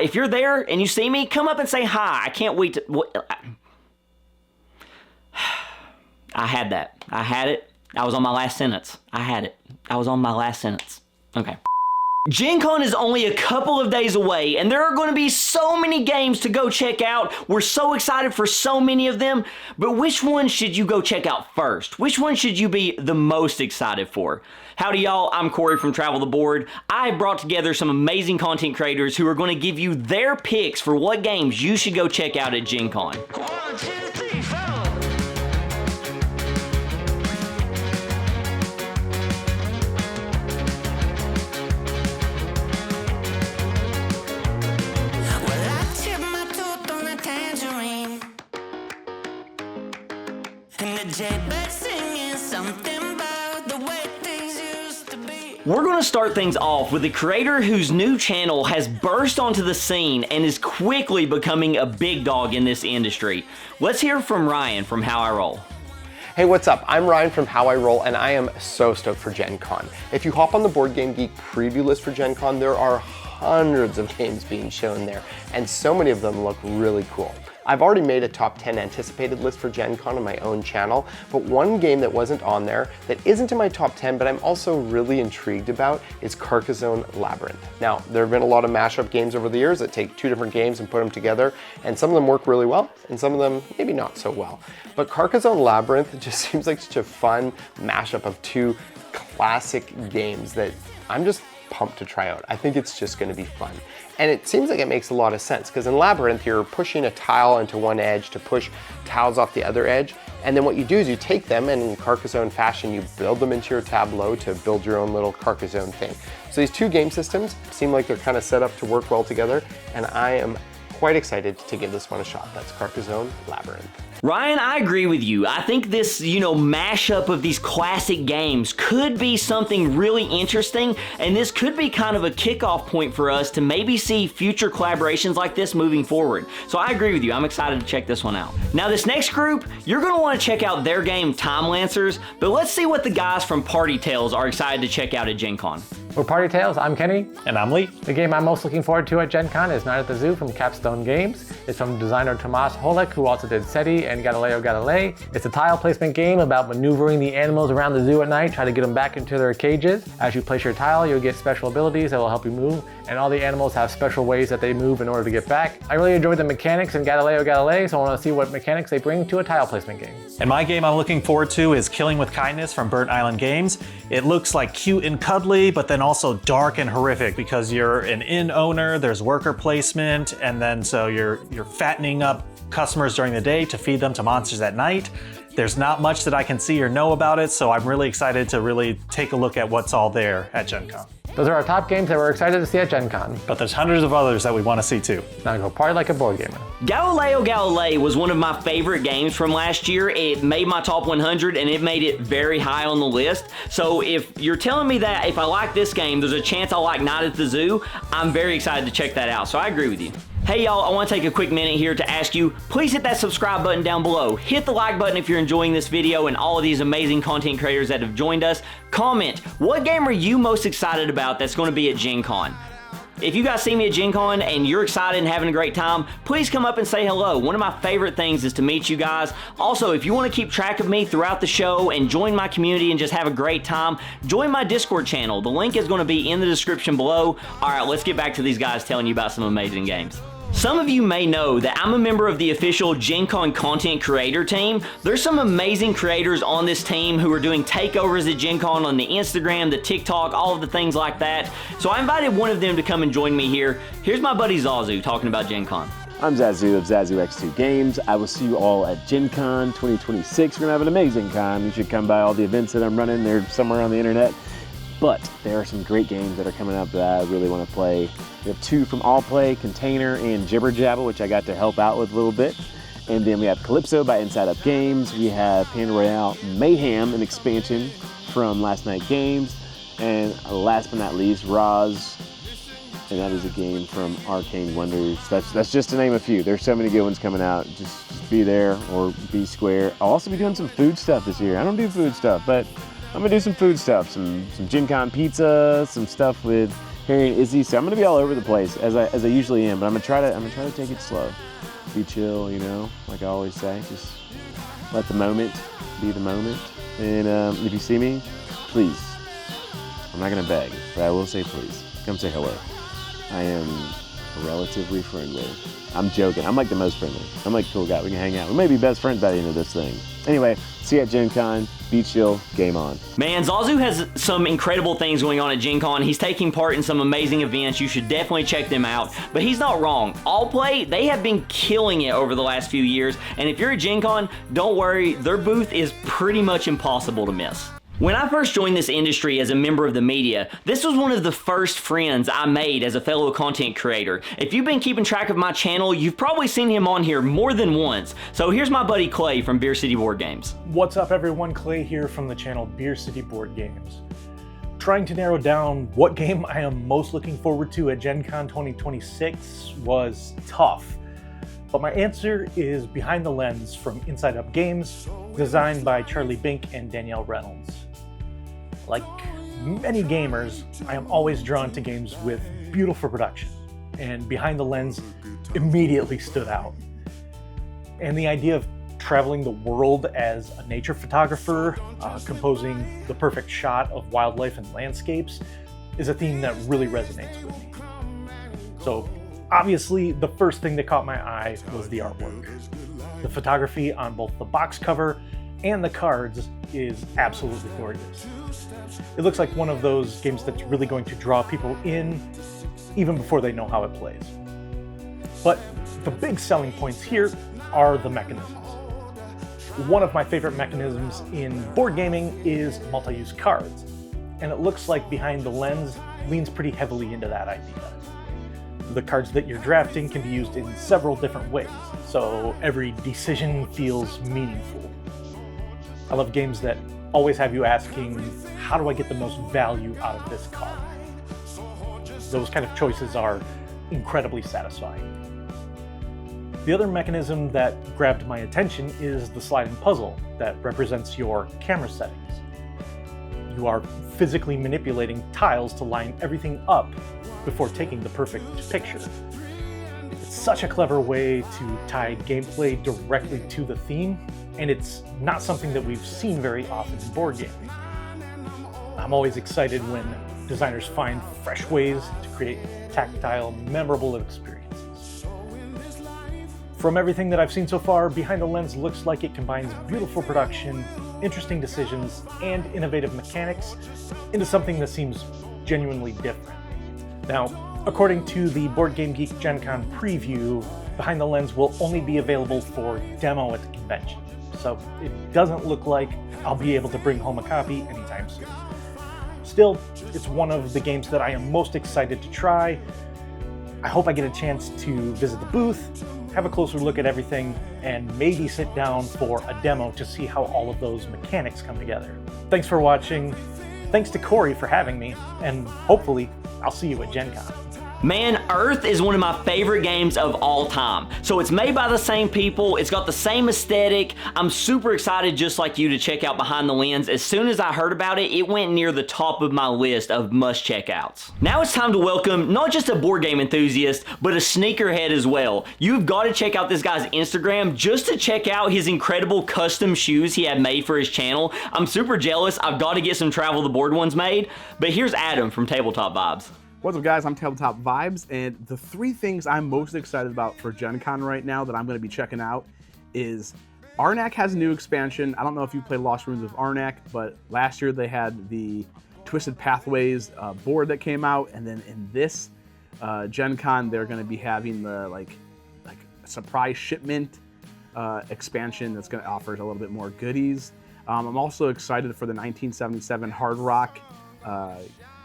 If you're there and you see me, come up and say hi. I can't wait to... I had that. I had it. I was on my last sentence. I had it. I was on my last sentence. Okay. Gen Con is only a couple of days away, and there are going to be so many games to go check out. We're so excited for so many of them, but which one should you go check out first? Which one should you be the most excited for? Howdy y'all, I'm Corey from Travel the Board. I brought together some amazing content creators who are going to give you their picks for what games you should go check out at Gen Con. 1, 2, 3, 4. We're going to start things off with a creator whose new channel has burst onto the scene and is quickly becoming a big dog in this industry. Let's hear from Ryan from How I Roll. Hey, what's up? I'm Ryan from How I Roll, and I am so stoked for Gen Con. If you hop on the Board Game Geek preview list for Gen Con, there are hundreds of games being shown there, and so many of them look really cool. I've already made a top 10 anticipated list for Gen Con on my own channel, but one game that wasn't on there, that isn't in my top 10, but I'm also really intrigued about, is Carcassonne Labyrinth. Now, there have been a lot of mashup games over the years that take two different games and put them together, and some of them work really well, and some of them maybe not so well. But Carcassonne Labyrinth just seems like such a fun mashup of two classic games that I'm just pumped to try out. I think it's just going to be fun. And it seems like it makes a lot of sense, because in Labyrinth, you're pushing a tile into one edge to push tiles off the other edge. And then what you do is you take them, and in Carcassonne fashion, you build them into your tableau to build your own little Carcassonne thing. So these two game systems seem like they're kind of set up to work well together, and I am quite excited to give this one a shot. That's Carcassonne Labyrinth. Ryan, I agree with you. I think this, mashup of these classic games could be something really interesting, and this could be kind of a kickoff point for us to maybe see future collaborations like this moving forward. So I agree with you. I'm excited to check this one out. Now, this next group, you're going to want to check out their game, Time Lancers, but let's see what the guys from Party Tales are excited to check out at Gen Con. For Party Tales, I'm Kenny. And I'm Lee. The game I'm most looking forward to at Gen Con is Night at the Zoo from Capstone Games. It's from designer Tomas Holek, who also did SETI and Galileo Galilei. It's a tile placement game about maneuvering the animals around the zoo at night, try to get them back into their cages. As you place your tile, you'll get special abilities that will help you move, and all the animals have special ways that they move in order to get back. I really enjoyed the mechanics in Galileo Galilei, so I want to see what mechanics they bring to a tile placement game. And my game I'm looking forward to is Killing with Kindness from Burnt Island Games. It looks like cute and cuddly, but then also dark and horrific, because you're an inn owner, there's worker placement, and then so you're fattening up customers during the day to feed them to monsters at night. There's not much that I can see or know about it, so I'm really excited to really take a look at what's all there at Gen Con. Those are our top games that we're excited to see at Gen Con. But there's hundreds of others that we want to see too. Now go party like a board gamer. Galileo Galilei was one of my favorite games from last year. It made my top 100 and it made it very high on the list. So if you're telling me that if I like this game, there's a chance I'll like Night at the Zoo, I'm very excited to check that out. So I agree with you. Hey y'all, I want to take a quick minute here to ask you, please hit that subscribe button down below. Hit the like button if you're enjoying this video and all of these amazing content creators that have joined us. Comment, what game are you most excited about that's going to be at Gen Con? If you guys see me at Gen Con and you're excited and having a great time, please come up and say hello. One of my favorite things is to meet you guys. Also, if you want to keep track of me throughout the show and join my community and just have a great time, join my Discord channel. The link is going to be in the description below. All right, let's get back to these guys telling you about some amazing games. Some of you may know that I'm a member of the official Gen Con content creator team. There's some amazing creators on this team who are doing takeovers at Gen Con on the Instagram, the TikTok, all of the things like that. So I invited one of them to come and join me here. Here's my buddy Zazu talking about Gen Con. I'm Zazu of Zazu X2 Games. I will see you all at Gen Con 2026. We're gonna have an amazing con. You should come by all the events that I'm running. They're somewhere on the internet. But there are some great games that are coming up that I really want to play. We have two from All Play, Container, and Jibber Jabber, which I got to help out with a little bit. And then we have Calypso by Inside Up Games. We have Panda Royale Mayhem, an expansion from Last Night Games. And last but not least, Roz. And that is a game from Arcane Wonders. That's just to name a few. There's so many good ones coming out. Just be there or be square. I'll also be doing some food stuff this year. I don't do food stuff, but I'm gonna do some food stuff, some Gen Con pizza, some stuff with hearing Izzy. So I'm gonna be all over the place as I usually am, but I'm gonna try to take it slow, be chill, like I always say. Just let the moment be the moment. And if you see me, please, I'm not gonna beg, but I will say please, come say hello. I am relatively friendly. I'm joking. I'm like the most friendly. I'm like a cool guy. We can hang out. We may be best friends by the end of this thing. Anyway, see you at Gen Con. Be chill. Game on. Man, Zazu has some incredible things going on at Gen Con. He's taking part in some amazing events. You should definitely check them out. But he's not wrong. All Play, they have been killing it over the last few years. And if you're at Gen Con, don't worry. Their booth is pretty much impossible to miss. When I first joined this industry as a member of the media, this was one of the first friends I made as a fellow content creator. If you've been keeping track of my channel, you've probably seen him on here more than once. So here's my buddy Clay from Beer City Board Games. What's up everyone, Clay here from the channel Beer City Board Games. Trying to narrow down what game I am most looking forward to at Gen Con 2026 was tough. But my answer is Behind the Lens from Inside Up Games, designed by Charlie Bink and Danielle Reynolds. Like many gamers, I am always drawn to games with beautiful production, and Behind the Lens immediately stood out. And the idea of traveling the world as a nature photographer, composing the perfect shot of wildlife and landscapes, is a theme that really resonates with me. So obviously, the first thing that caught my eye was the artwork. The photography on both the box cover and the cards is absolutely gorgeous. It looks like one of those games that's really going to draw people in even before they know how it plays. But the big selling points here are the mechanisms. One of my favorite mechanisms in board gaming is multi-use cards, and it looks like Behind the Lens leans pretty heavily into that idea. The cards that you're drafting can be used in several different ways, so every decision feels meaningful. I love games that always have you asking, how do I get the most value out of this card? Those kind of choices are incredibly satisfying. The other mechanism that grabbed my attention is the sliding puzzle that represents your camera settings. You are physically manipulating tiles to line everything up before taking the perfect picture. It's such a clever way to tie gameplay directly to the theme, and it's not something that we've seen very often in board gaming. I'm always excited when designers find fresh ways to create tactile, memorable experiences. From everything that I've seen so far, Behind the Lens looks like it combines beautiful production, interesting decisions, and innovative mechanics into something that seems genuinely different. Now, according to the Board Game Geek Gen Con preview, Behind the Lens will only be available for demo at the convention, so it doesn't look like I'll be able to bring home a copy anytime soon. Still, it's one of the games that I am most excited to try. I hope I get a chance to visit the booth, have a closer look at everything, and maybe sit down for a demo to see how all of those mechanics come together. Thanks for watching. Thanks to Corey for having me, and hopefully I'll see you at Gen Con. Man, Earth is one of my favorite games of all time. So it's made by the same people, it's got the same aesthetic. I'm super excited, just like you, to check out Behind the Lens. As soon as I heard about it, it went near the top of my list of must check outs. Now it's time to welcome not just a board game enthusiast, but a sneakerhead as well. You've got to check out this guy's Instagram just to check out his incredible custom shoes he had made for his channel. I'm super jealous. I've got to get some Travel the Board ones made. But here's Adam from Tabletop Vibes. What's up guys, I'm Tabletop Vibes, and the three things I'm most excited about for Gen Con right now that I'm going to be checking out is Arnak has a new expansion. I don't know if you played Lost Ruins of Arnak, but last year they had the Twisted Pathways board that came out, and then in this Gen Con they're going to be having the like surprise shipment expansion that's going to offer a little bit more goodies. I'm also excited for the 1977 Hard Rock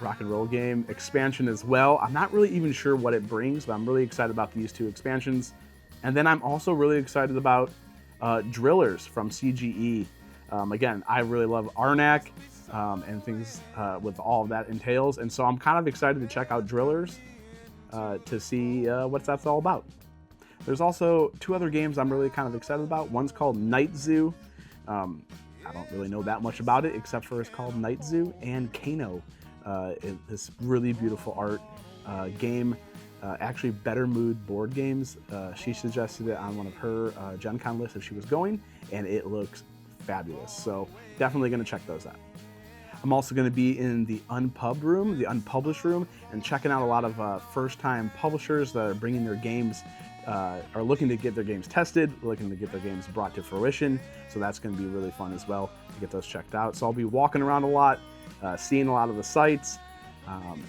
rock and roll game expansion as well. I'm not really even sure what it brings, but I'm really excited about these two expansions. And then I'm also really excited about Drillers from CGE. Again, I really love Arnak and things with all of that entails, and so I'm kind of excited to check out Drillers to see what that's all about. There's also two other games I'm really kind of excited about. One's called Night Zoo. I don't really know that much about it except for it's called Night Zoo, and Kano This really beautiful art game. Actually, Better Mood Board Games. She suggested it on one of her Gen Con lists if she was going, and it looks fabulous. So definitely going to check those out. I'm also going to be in the unpubbed room, the unpublished room, and checking out a lot of first-time publishers that are bringing their games, are looking to get their games tested, looking to get their games brought to fruition. So that's going to be really fun as well to get those checked out. So I'll be walking around a lot, seeing a lot of the sites.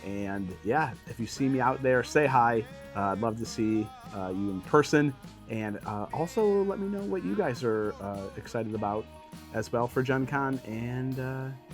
And yeah, if you see me out there, say hi. I'd love to see you in person. And also let me know what you guys are excited about as well for Gen Con. And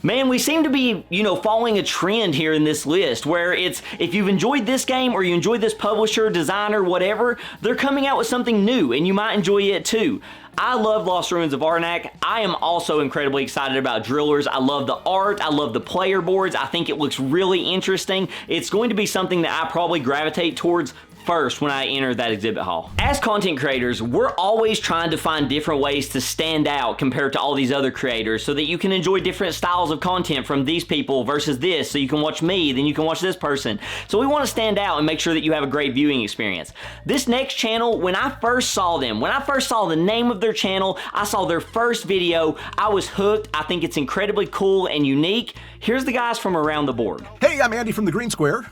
man, we seem to be, following a trend here in this list where it's, if you've enjoyed this game or you enjoyed this publisher, designer, whatever, they're coming out with something new and you might enjoy it too. I love Lost Ruins of Arnak. I am also incredibly excited about Drillers. I love the art. I love the player boards. I think it looks really interesting. It's going to be something that I probably gravitate towards first when I enter that exhibit hall. As content creators, we're always trying to find different ways to stand out compared to all these other creators so that you can enjoy different styles of content from these people versus this. So you can watch me, then you can watch this person. So we want to stand out and make sure that you have a great viewing experience. This next channel, when I first saw them, when I first saw the name of their channel, I saw their first video, I was hooked. I think it's incredibly cool and unique. Here's the guys from around the board. Hey, I'm Andy from the Green Square.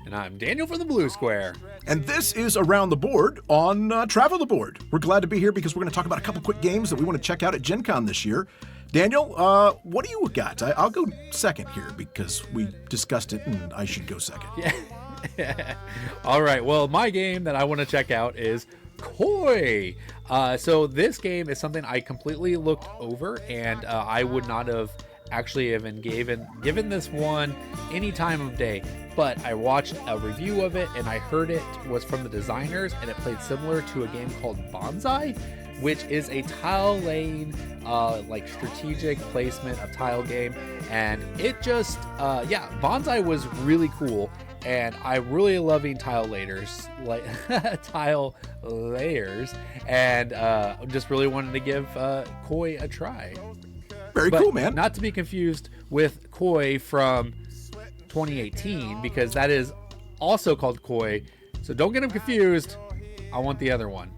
And I'm Daniel from the Blue Square. And this is Around the Board on Travel the Board. We're glad to be here because we're going to talk about a couple quick games that we want to check out at Gen Con this year. Daniel, what do you got? I'll go second here because we discussed it and I should go second. Yeah. All right. Well, my game that I want to check out is Koi. So this game is something I completely looked over and I would not have actually even given this one any time of day, but I watched a review of it and I heard it was from the designers and it played similar to a game called Bonsai, which is a tile laying like strategic placement of tile game, and it just Bonsai was really cool. And I'm really loving tile layers, and just really wanted to give Koi a try. Very cool, man. Not to be confused with Koi from 2018, because that is also called Koi. So don't get them confused. I want the other one.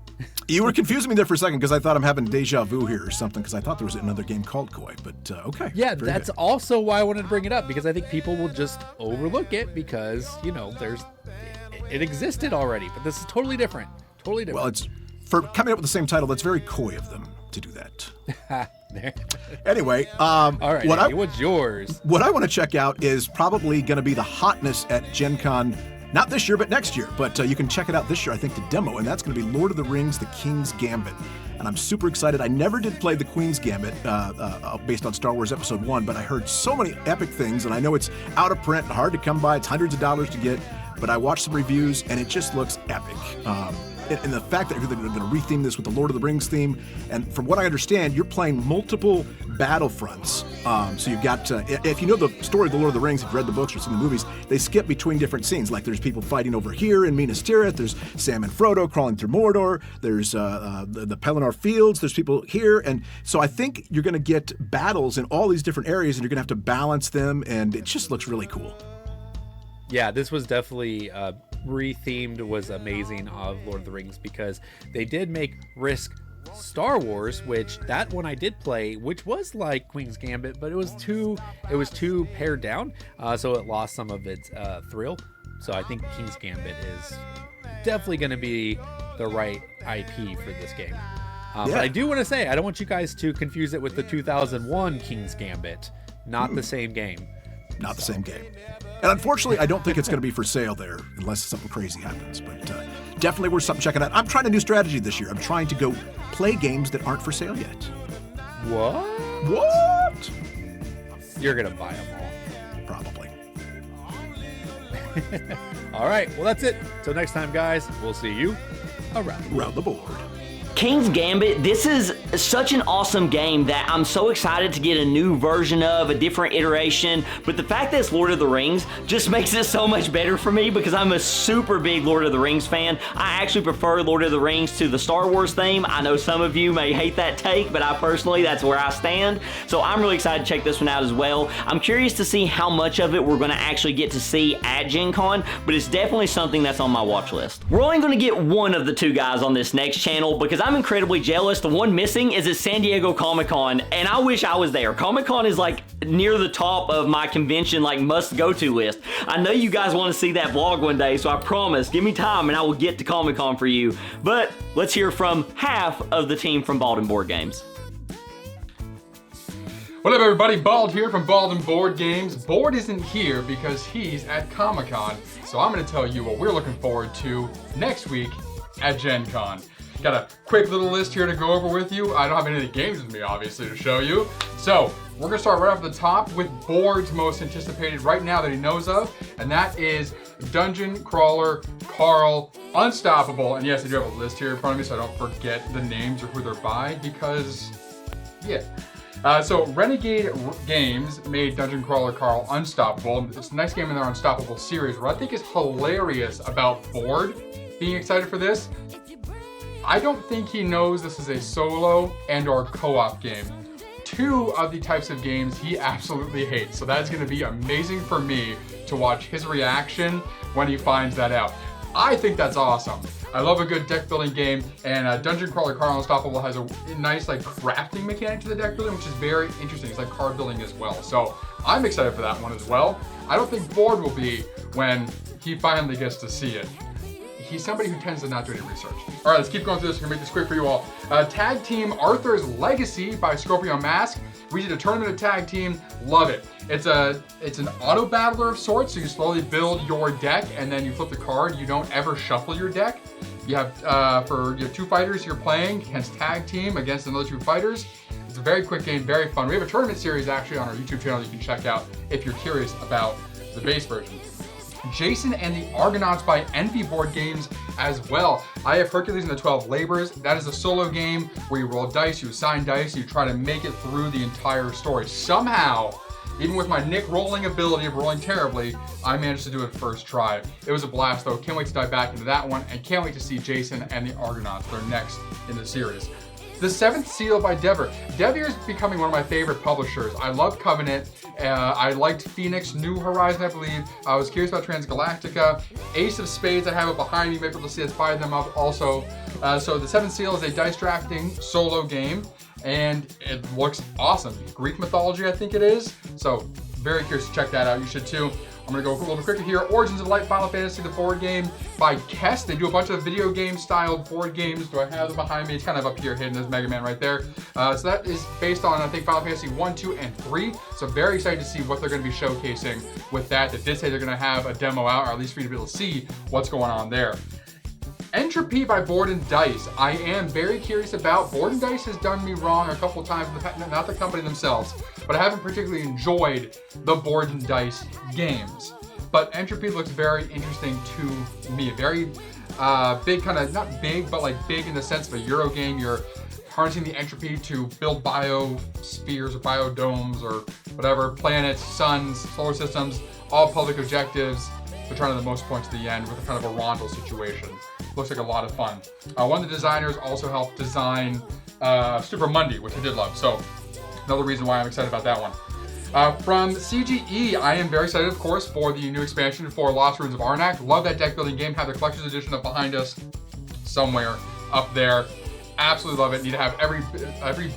You were confusing me there for a second because I thought I'm having deja vu here or something because I thought there was another game called Koi, but okay. Yeah, that's also why I wanted to bring it up, because I think people will just overlook it because, it existed already, but this is totally different. Totally different. Well, it's for coming up with the same title. That's very coy of them to do that. Anyway, all right, Andy, what's yours? What I want to check out is probably going to be the hotness at Gen Con. Not this year, but next year. But you can check it out this year, I think, the demo, and that's going to be Lord of the Rings, The King's Gambit. And I'm super excited. I never did play The Queen's Gambit based on Star Wars Episode 1, but I heard so many epic things, and I know it's out of print and hard to come by. It's hundreds of dollars to get, but I watched some reviews, and it just looks epic. And the fact that they're going to retheme this with the Lord of the Rings theme, and from what I understand, you're playing multiple battlefronts. So you've got, if you know the story of the Lord of the Rings, if you've read the books or seen the movies, they skip between different scenes. Like there's people fighting over here in Minas Tirith, there's Sam and Frodo crawling through Mordor, there's the Pelennor Fields, there's people here. And so I think you're going to get battles in all these different areas, and you're going to have to balance them, and it just looks really cool. Yeah, this was definitely rethemed, was amazing of Lord of the Rings, because they did make Risk Star Wars, which that one I did play, which was like Queen's Gambit, but it was too pared down, so it lost some of its thrill. So I think King's Gambit is definitely going to be the right IP for this game. But I do want to say, I don't want you guys to confuse it with the 2001 King's Gambit. Not the same game. Not the same game. And unfortunately, I don't think it's going to be for sale there unless something crazy happens. But definitely worth something checking out. I'm trying a new strategy this year. I'm trying to go play games that aren't for sale yet. What? You're going to buy them all. Probably. All right. Well, that's it. Till next time, guys. We'll see you around the board. King's Gambit, this is such an awesome game that I'm so excited to get a new version of, a different iteration, but the fact that it's Lord of the Rings just makes it so much better for me because I'm a super big Lord of the Rings fan. I actually prefer Lord of the Rings to the Star Wars theme. I know some of you may hate that take, but I personally, that's where I stand. So I'm really excited to check this one out as well. I'm curious to see how much of it we're going to actually get to see at Gen Con, but it's definitely something that's on my watch list. We're only going to get one of the two guys on this next channel because I'm incredibly jealous. The one missing is at San Diego Comic-Con, and I wish I was there. Comic-Con is like near the top of my convention like must go to list. I know you guys want to see that vlog one day, so I promise, give me time and I will get to Comic-Con for you. But let's hear from half of the team from Baldwin Board Games. What up everybody, Bald here from Baldwin Board Games. Board isn't here because he's at Comic-Con, so I'm going to tell you what we're looking forward to next week at Gen Con. Got a quick little list here to go over with you. I don't have any of the games with me, obviously, to show you. So, we're going to start right off the top with Board's most anticipated right now that he knows of, and that is Dungeon Crawler Carl Unstoppable. And yes, I do have a list here in front of me so I don't forget the names or who they're by, because, yeah. So Renegade Games made Dungeon Crawler Carl Unstoppable. It's the next game in their Unstoppable series. What I think is hilarious about Board being excited for this, I don't think he knows this is a solo and or co-op game. Two of the types of games he absolutely hates. So that's going to be amazing for me to watch his reaction when he finds that out. I think that's awesome. I love a good deck building game, and Dungeon Crawler Carl Unstoppable has a nice like crafting mechanic to the deck building, which is very interesting. It's like card building as well. So I'm excited for that one as well. I don't think Board will be when he finally gets to see it. He's somebody who tends to not do any research. All right, let's keep going through this. We're gonna make this quick for you all. Tag Team Arthur's Legacy by Scorpio Mask. We did a tournament of tag team, love it. It's an auto battler of sorts, so you slowly build your deck and then you flip the card. You don't ever shuffle your deck. You have two fighters you're playing against tag team against another two fighters. It's a very quick game, very fun. We have a tournament series actually on our YouTube channel you can check out if you're curious about the base version. Jason and the Argonauts by Envy Board Games as well. I have Hercules and the 12 Labors. That is a solo game where you roll dice, you assign dice, you try to make it through the entire story. Somehow, even with my Nick rolling ability of rolling terribly, I managed to do it first try. It was a blast though. Can't wait to dive back into that one, and can't wait to see Jason and the Argonauts. They're next in the series. The Seventh Seal by Dever. Dever is becoming one of my favorite publishers. I love Covenant. I liked Phoenix, New Horizon, I believe. I was curious about Transgalactica. Ace of Spades, I have it behind me. You may be able to see us fire them up also. So the Seventh Seal is a dice drafting solo game, and it looks awesome. Greek mythology, I think it is. So very curious to check that out. You should too. I'm gonna go a little bit quicker here. Origins of Light Final Fantasy, the board game by Kess. They do a bunch of video game styled board games. Do I have them behind me? It's kind of up here hidden. There's Mega Man right there. So that is based on, I think, Final Fantasy 1, 2, and 3. So very excited to see what they're gonna be showcasing with that. They did say they're gonna have a demo out, or at least for you to be able to see what's going on there. Entropy by Board and Dice. I am very curious about. Board and Dice has done me wrong a couple times, not the company themselves, but I haven't particularly enjoyed the Board and Dice games. But Entropy looks very interesting to me. Very big, kind of, not big, but like big in the sense of a Euro game. You're harnessing the entropy to build biospheres or biodomes or whatever, planets, suns, solar systems, all public objectives. They're trying to the most points at the end with a kind of a rondel situation. Looks like a lot of fun. One of the designers also helped design Super Mundi, which I did love. So another reason why I'm excited about that one. From CGE, I am very excited, of course, for the new expansion for Lost Ruins of Arnak. Love that deck building game. Have the collector's edition up behind us somewhere up there. Absolutely love it. Need to have every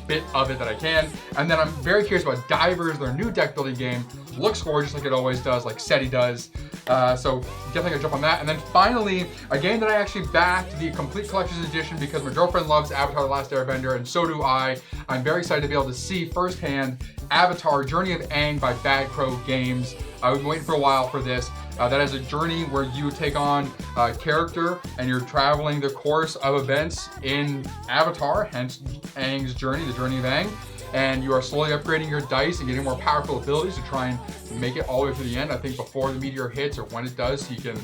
bit of it that I can. And then I'm very curious about Divers, their new deck building game. Looks gorgeous like it always does, like SETI does. So definitely gonna jump on that. And then finally, a game that I actually backed, the complete collector's edition, because my girlfriend loves Avatar: The Last Airbender, and so do I. I'm very excited to be able to see firsthand Avatar: Journey of Aang by Bad Crow Games. I've been waiting for a while for this. That is a journey where you take on a character and you're traveling the course of events in Avatar, hence Aang's journey, the Journey of Aang. And you are slowly upgrading your dice and getting more powerful abilities to try and make it all the way to the end. I think before the meteor hits or when it does, so you can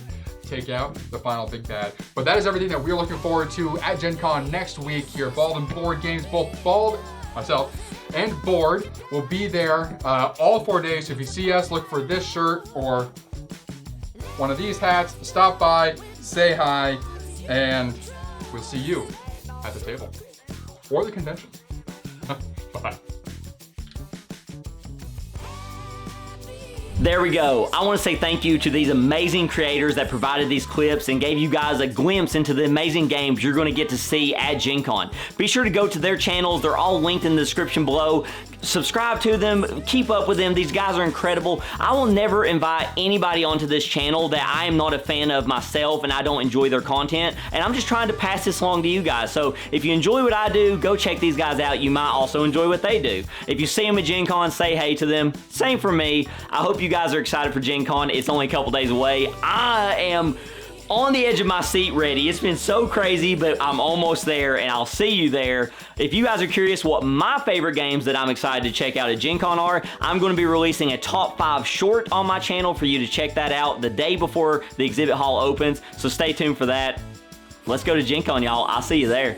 take out the final big bad. But that is everything that we're looking forward to at Gen Con next week here at Bald and Board Games. Both Bald, myself, and Board will be there all 4 days. So if you see us, look for this shirt or one of these hats. Stop by, say hi, and we'll see you at the table or the convention. Bye. There we go. I want to say thank you to these amazing creators that provided these clips and gave you guys a glimpse into the amazing games you're going to get to see at Gen Con. Be sure to go to their channels. They're all linked in the description below. Subscribe to them. Keep up with them. These guys are incredible. I will never invite anybody onto this channel that I am not a fan of myself and I don't enjoy their content. And I'm just trying to pass this along to you guys. So if you enjoy what I do, go check these guys out. You might also enjoy what they do. If you see them at Gen Con, say hey to them. Same for me. I hope you guys are excited for Gen Con. It's only a couple days away. I am on the edge of my seat ready. It's been so crazy, but I'm almost there and I'll see you there. If you guys are curious what my favorite games that I'm excited to check out at Gen Con are, I'm going to be releasing a top 5 short on my channel for you to check that out the day before the exhibit hall opens. So stay tuned for that. Let's go to Gen Con, y'all. I'll see you there.